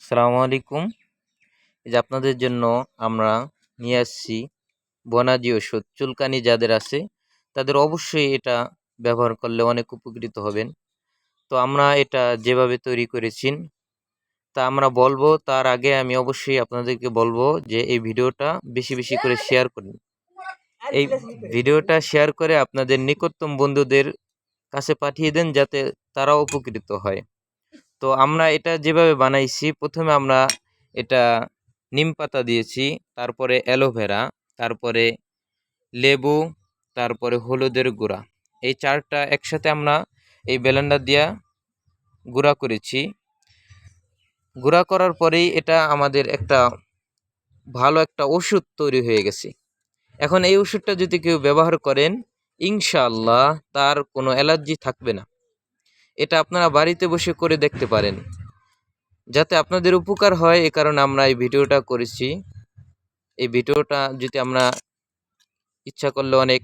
আসসালামু আলাইকুম। এই যে আপনাদের জন্য আমরা নিয়ে আসছি বনাজি ওষুধ। চুলকানি যাদের আছে তাদের অবশ্যই এটা ব্যবহার করলে অনেক উপকৃত হবেন। তো আমরা এটা যেভাবে তৈরি করেছি তা আমরা বলবো, তার আগে আমি অবশ্যই আপনাদেরকে বলবো যে এই ভিডিওটা বেশি বেশি করে শেয়ার করুন। এই ভিডিওটা শেয়ার করে আপনাদের নিকটতম বন্ধুদের কাছে পাঠিয়ে দেন, যাতে তারাও উপকৃত হয়। তো আমরা এটা যেভাবে বানাইছি, প্রথমে আমরা এটা নিম পাতা দিয়েছি, তারপরে অ্যালোভেরা, তারপরে লেবু, তারপরে হলুদের গুঁড়া। এই চারটা একসাথে আমরা এই ব্লেন্ডার দিয়া গুঁড়া করেছি। গুঁড়া করার পরেই এটা আমাদের একটা ভালো একটা ওষুধ তৈরি হয়ে গেছে। এখন এই ওষুধটা যদি কেউ ব্যবহার করেন, ইনশাআল্লাহ তার কোনো অ্যালার্জি থাকবে না। এটা আপনারা বাড়িতে বসে করে দেখতে পারেন, যাতে আপনাদের উপকার হয়। এ কারণে আমরা এই ভিডিওটা করেছি। এই ভিডিওটা যদি আমরা ইচ্ছা করলে অনেক